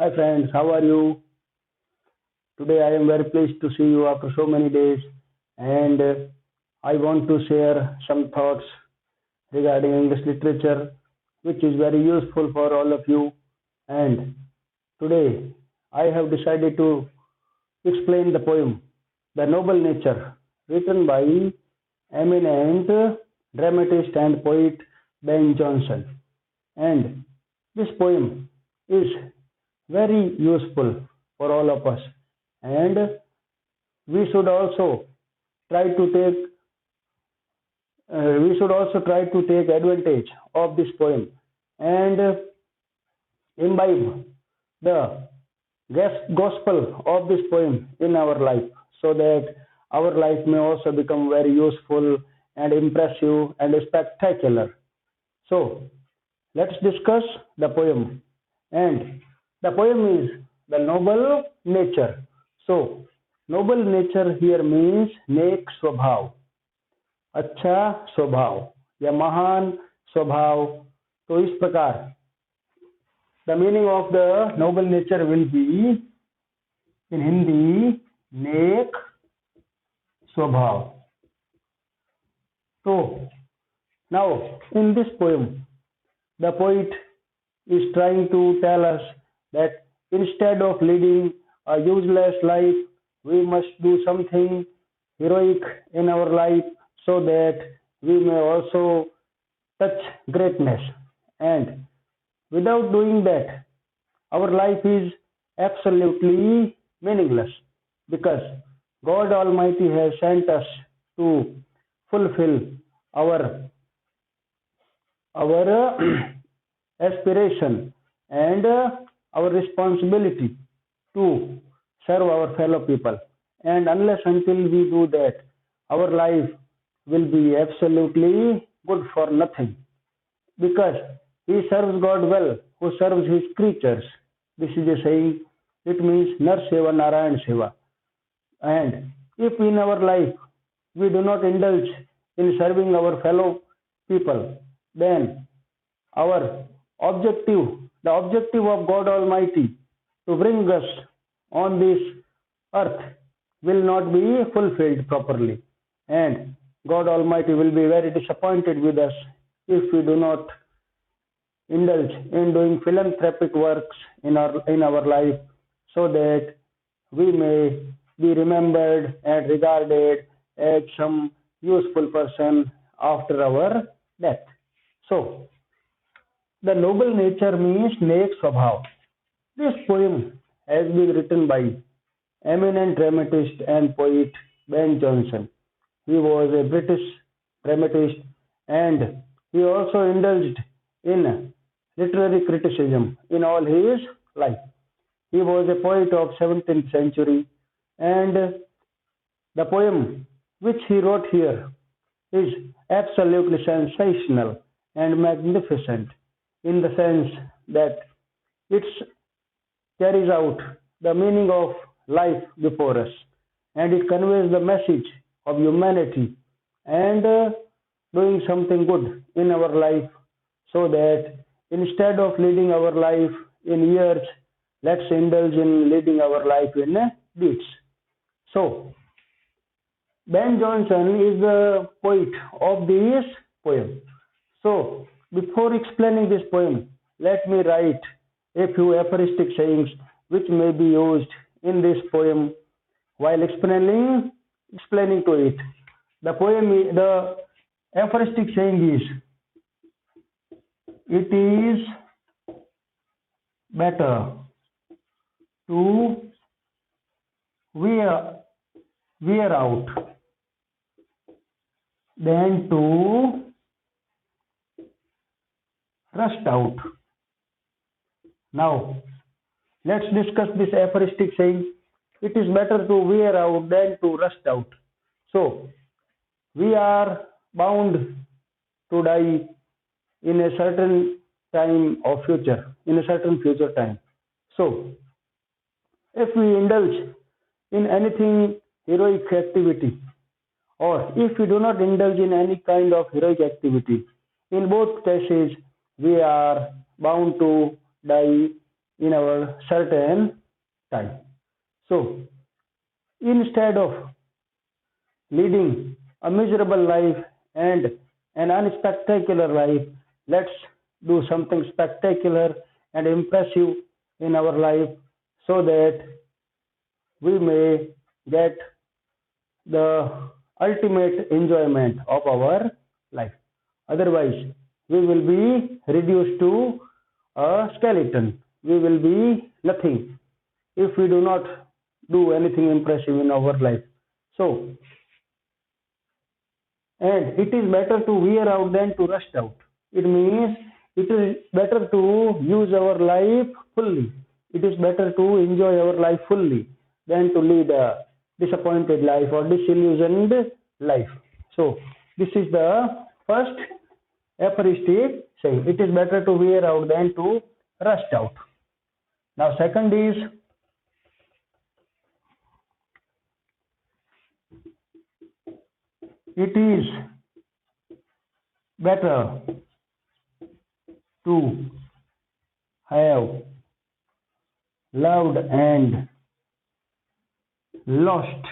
Hi friends, how are you? Today I am very pleased to see you after so many days and I want to share some thoughts regarding English literature which is very useful for all of you, and today I have decided to explain the poem The Noble Nature written by eminent dramatist and poet Ben Jonson. And this poem is very useful for all of us, and we should also try to take advantage of this poem and imbibe the gospel of this poem in our life, so that our life may also become very useful and impressive and spectacular. So let's discuss the poem. And the poem is The Noble Nature. So, noble nature here means नेक स्वभाव, अच्छा स्वभाव या महान स्वभाव. तो इस प्रकार the meaning of the noble nature will be in Hindi नेक स्वभाव. So, now in this poem the poet is trying to tell us that instead of leading a useless life, we must do something heroic in our life so that we may also touch greatness. And without doing that, our life is absolutely meaningless, because God Almighty has sent us to fulfill our aspiration and our responsibility to serve our fellow people. And unless until we do that, our life will be absolutely good for nothing, because he serves God well who serves his creatures. This is a saying. It means Nar Seva Narayan Seva. And if in our life we do not indulge in serving our fellow people, then our the objective of God Almighty to bring us on this earth will not be fulfilled properly. And God Almighty will be very disappointed with us if we do not indulge in doing philanthropic works in our life, so that we may be remembered and regarded as some useful person after our death. So, the noble nature means नेक स्वभाव. This poem has been written by eminent dramatist and poet Ben Jonson. He was a British dramatist, and he also indulged in literary criticism in all his life. He was a poet of 17th century, and the poem which he wrote here is absolutely sensational and magnificent, in the sense that it carries out the meaning of life before us, and it conveys the message of humanity and doing something good in our life, so that instead of leading our life in years, let's indulge in leading our life in deeds. So, Ben Jonson is the poet of this poem. So, before explaining this poem, let me write a few aphoristic sayings which may be used in this poem while explaining to it. The aphoristic saying is, it is better to wear out than to rust out. Now, let's discuss this aphoristic saying. It is better to wear out than to rust out. So, we are bound to die in a certain time of future, in a certain future time. So, if we indulge in anything heroic activity, or if we do not indulge in any kind of heroic activity, in both cases we are bound to die in our certain time. So instead of leading a miserable life and an unspectacular life, let's do something spectacular and impressive in our life so that we may get the ultimate enjoyment of our life. Otherwise, we will be reduced to a skeleton. We will be nothing if we do not do anything impressive in our life. So, and it is better to wear out than to rust out. It means it is better to use our life fully. It is better to enjoy our life fully than to lead a disappointed life or disillusioned life. So, this is the first aphoristic saying. It is better to wear out than to rust out. Now, second is it is better to have loved and lost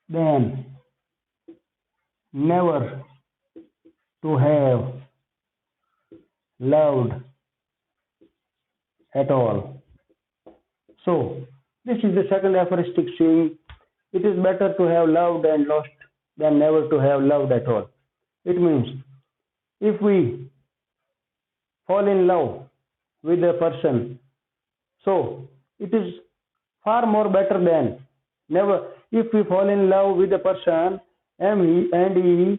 than never to have loved at all. So, this is the second aphoristic saying. It is better to have loved and lost than never to have loved at all. It means if we fall in love with a person, so it is far more better than never. If we fall in love with a person and he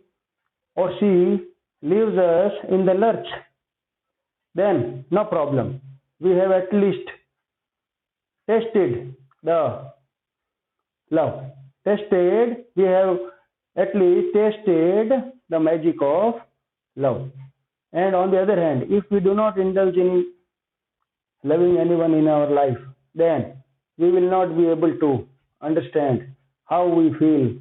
or she leaves us in the lurch, then no problem. We have at least tasted the love. We have at least tasted the magic of love. And on the other hand, if we do not indulge in loving anyone in our life, then we will not be able to understand how we feel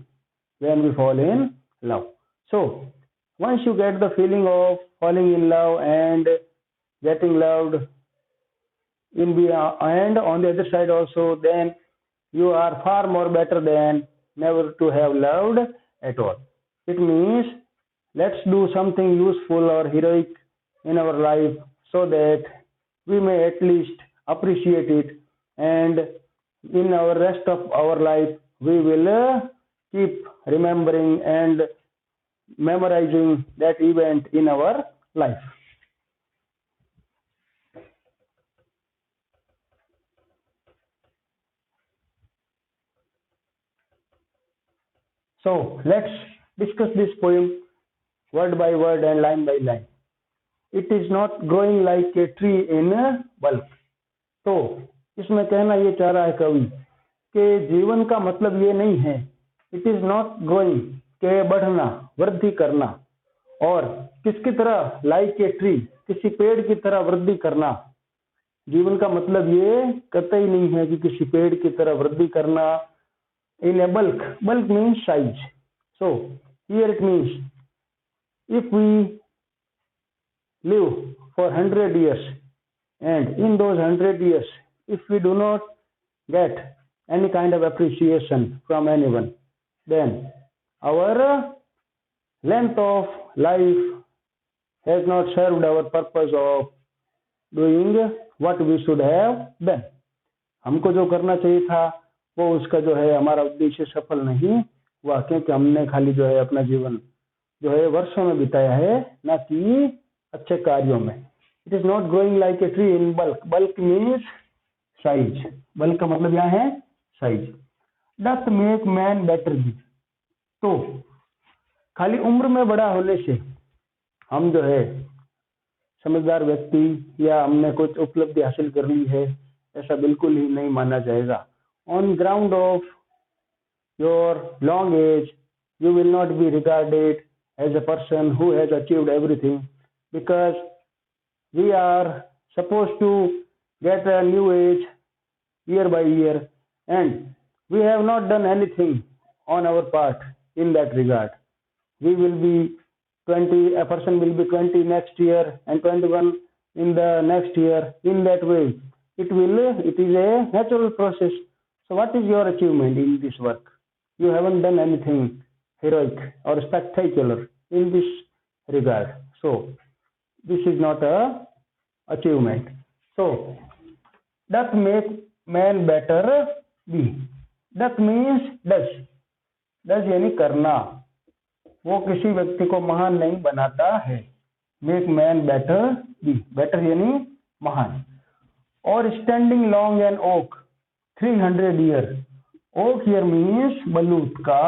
when we fall in love. So, once you get the feeling of falling in love and getting loved and on the other side also, then you are far more better than never to have loved at all. It means let's do something useful or heroic in our life so that we may at least appreciate it, and in our rest of our life we will keep remembering and memorizing that event in our life. So let's discuss this poem word by word and line by line. It is not growing like a tree in bulk. तो इसमें कहना ये चाह रहा है कवि कि जीवन का मतलब ये नहीं है, इट इज नॉट ग्रोइंग के बढ़ना, वृद्धि करना, और किसकी तरह, लाइक ए ट्री, किसी पेड़ की तरह वृद्धि करना। जीवन का मतलब ये कतई नहीं है कि किसी पेड़ की तरह वृद्धि करना in a bulk. Bulk means size. So here it means if we live for 100 years and in those 100 years if we do not get any kind of appreciation from anyone, then our length of life has not served our purpose of doing what we should have done. हमको जो करना चाहिए था वो उसका जो है हमारा उद्देश्य सफल नहीं हुआ, क्योंकि हमने खाली जो है अपना जीवन जो है वर्षों में बिताया है, ना कि अच्छे कार्यों में। It is not growing like a tree in bulk. Bulk means size. Bulk का मतलब यहाँ है size. Doth make man better B. तो खाली उम्र में बड़ा होने से हम जो है समझदार व्यक्ति या हमने कुछ उपलब्धि हासिल कर ली है, ऐसा बिल्कुल ही नहीं माना जाएगा। On ground of your long age you will not be regarded as a person who has achieved everything, because we are supposed to get a new age year by year and we have not done anything on our part in that regard. We will be 20, a person will be 20 next year and 21 in the next year. In that way, it is a natural process. So what is your achievement in this work? You haven't done anything heroic or spectacular in this regard. So this is not a achievement. So doth make man better be. Doth means does यानी करना, वो किसी व्यक्ति को महान नहीं बनाता है. Make man better be, better यानी महान. और standing long an oak 300 year. Oak here means बलूत का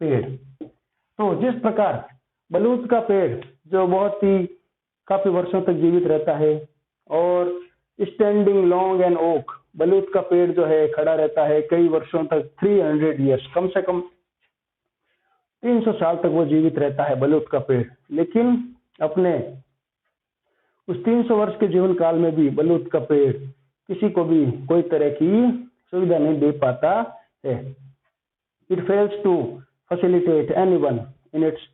पेड़. तो जिस प्रकार बलूत का पेड़ जो बहुत ही काफी वर्षों तक जीवित रहता है, और स्टैंडिंग लॉन्ग एन ओक, बलूत का पेड़ जो है खड़ा रहता है कई वर्षों तक, 300 ईयर्स, कम से कम 300 साल तक वो जीवित रहता है बलूत का पेड़. लेकिन अपने उस 300 वर्ष के जीवन काल में भी बलूत का पेड़ किसी को भी कोई तरह की सुविधा नहीं दे पाता है. It fails to facilitate anyone in its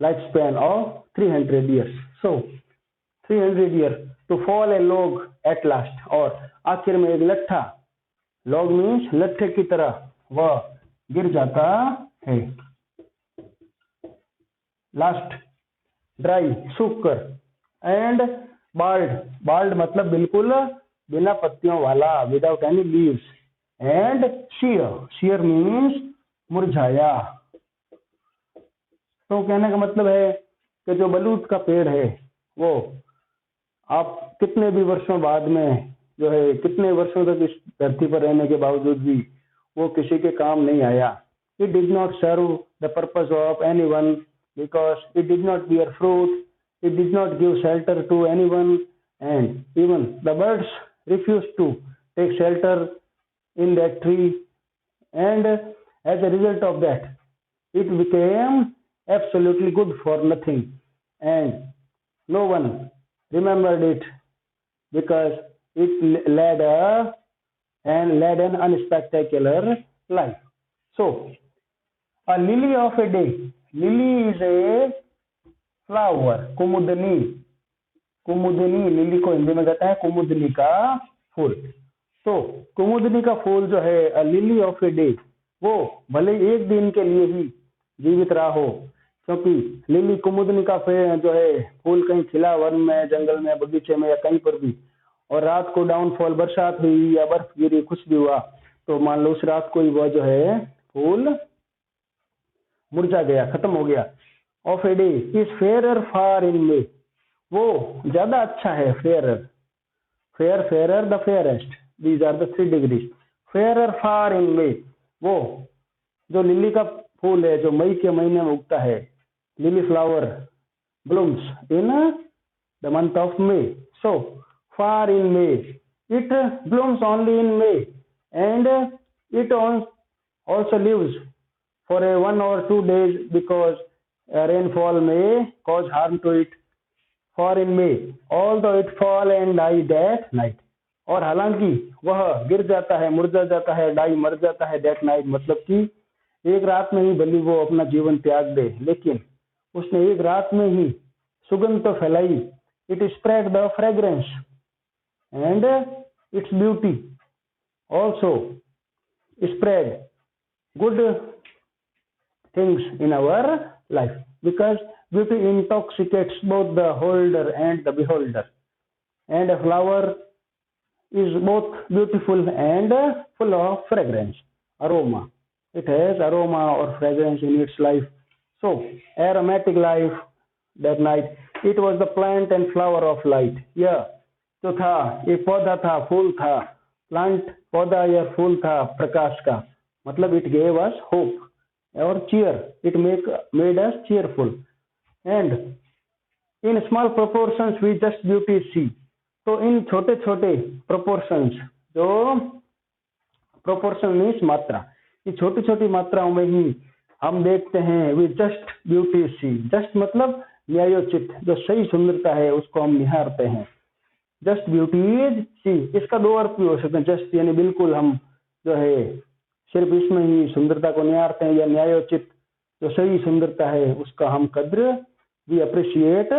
life span of 300 years. So 300 year to fall a log at last. और आखिर में एक लट्ठा, लॉग मीन्स लट्ठे की तरह, वह गिर जाता है. लास्ट ड्राई, सूख कर. एंड बाल्ड, बाल्ड मतलब बिल्कुल बिना पत्तियों वाला, without any leaves. And shear, shear means मुरझाया. तो कहने का मतलब है कि जो बलूत का पेड़ है वो आप कितने भी वर्षों बाद में जो है, कितने वर्षों तक इस धरती पर रहने के बावजूद भी वो किसी के काम नहीं आया. It did not serve the purpose of anyone because it did not bear fruit, it did not give shelter to anyone, and even the birds refused to take shelter in that tree. And as a result of that, it became absolutely good for nothing, and no one remembered it because it led an unspectacular life. So a lily of a day. Lily is a flower. कुमुदनी, कुमुदनी, lily को हिंदी में कहते हैं कुमुदनी का फूल. तो कुमुदनी का फूल जो है, a lily of a day, वो भले एक दिन के लिए ही जीवित रहा हो, क्योंकि लिली कुमुदनी का जो है फूल कहीं खिला वन में, जंगल में, बगीचे में या कहीं पर भी, और रात को डाउनफॉल, बरसात हुई या बर्फ गिरी, कुछ भी हुआ, तो मान लो उस रात को ही वह जो है फूल मुरझा गया, खत्म हो गया. Of a day is fairer far in May. वो ज्यादा अच्छा है. Fairer, fair, fairer, the fairest, these are the 3 degrees. Fairer far in May. वो जो लिली का फूल है जो मई के महीने में उगता है, lily flower blooms in the month of May. So far in May, it blooms only in May, and it also lives for 1 or 2 days because rainfall may cause harm to it. For in May, although it fall and die that night. और हालांकि वह गिर जाता है, मुरझा जाता है, die मर जाता है that night, मतलब कि एक रात में ही भले वो अपना जीवन त्याग दे, लेकिन उसने एक रात में ही सुगंध तो फैलाई. It spread the fragrance and its beauty also spread good things in our life, because beauty intoxicates both the holder and the beholder, and a flower is both beautiful and full of fragrance, aroma. It has aroma or fragrance in its life. So aromatic life that night. It was the plant and flower of light. यह जो था एक पौधा था, फूल था. Plant पौधा या फूल था प्रकाश का, मतलब इट गेव अस होप और cheer. It made us cheerful. And in small proportions we just beauty see. तो इन छोटे छोटे proportions, जो proportion मीन्स मात्रा, ये छोटी छोटी मात्राओं में ही हम देखते हैं we just beauty see. just मतलब न्यायोचित, जो सही सुंदरता है उसको हम निहारते हैं. just beauty is see. इसका 2 अर्थ भी हो सकते हैं. just यानी बिल्कुल, हम जो है सिर्फ इसमें ही सुंदरता को निहारते हैं, या न्यायोचित, जो सही सुंदरता है उसका हम कद्र, we appreciate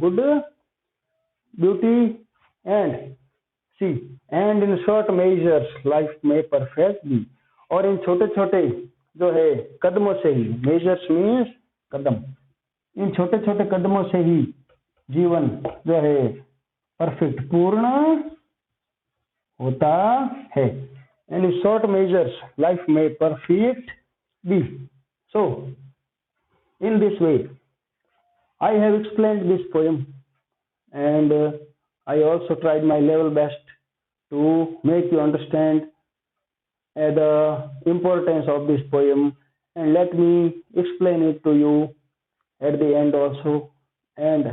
good beauty and see and in short measures life may perfect be. और इन छोटे छोटे जो है कदमों से ही मेजर्स मीन्स कदम इन छोटे छोटे कदमों से ही जीवन जो है परफेक्ट पूर्ण होता है and in short measures life में perfect be so in this way I have explained this poem and I also tried my level best to make you understand the importance of this poem and let me explain it to you at the end also and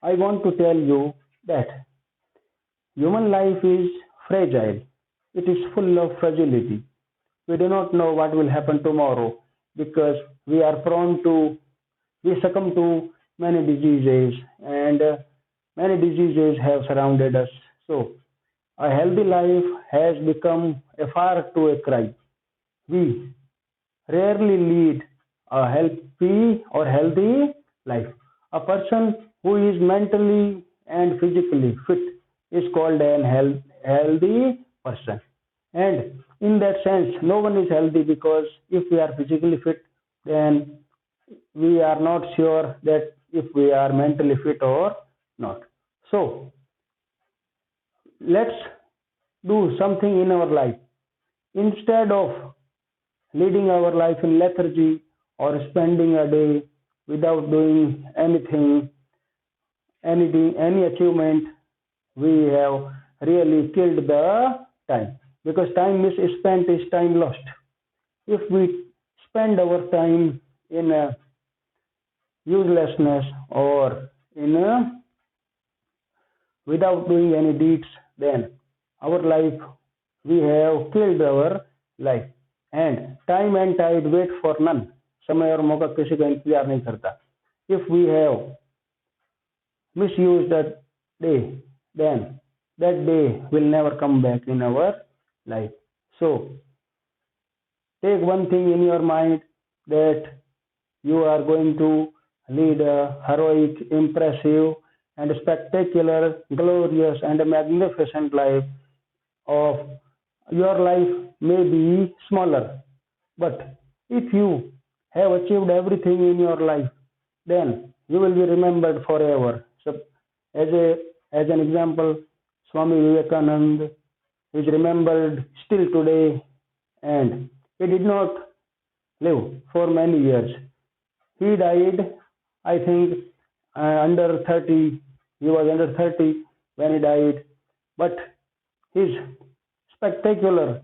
I want to tell you that human life is fragile. It is full of fragility. We do not know what will happen tomorrow because we succumb to many diseases and many diseases have surrounded us. So, a healthy life has become a far to a cry. We rarely lead a healthy life. A person who is mentally and physically fit is called an healthy person. And in that sense, no one is healthy because if we are physically fit, then we are not sure that if we are mentally fit or not. So, let's do something in our life. Instead of leading our life in lethargy or spending a day without doing any achievement, we have really killed the time because time misspent is time lost. If we spend our time in uselessness or in without doing any deeds, then our life we have killed our life. And time and tide wait for none. समय और मौका किसी का इंतजार नहीं करता. If we have misused that day, then that day will never come back in our life. So take one thing in your mind that you are going to lead a heroic, impressive, and spectacular, glorious, and magnificent life. Of your life may be smaller, but if you have achieved everything in your life, then you will be remembered forever. So, as an example, Swami Vivekananda is remembered still today, and he did not live for many years. He died, I think, under 30. He was under 30 when he died, but his spectacular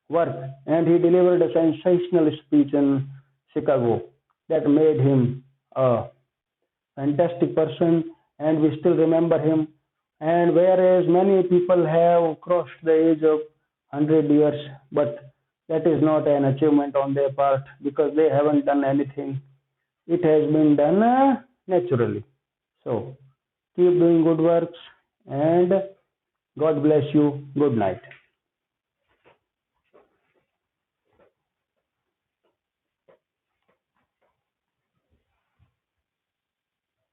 work and he delivered a sensational speech in Chicago that made him a fantastic person and we still remember him. And whereas many people have crossed the age of 100 years, but that is not an achievement on their part because they haven't done anything. It has been done naturally. So keep doing good works and God bless you. Good night.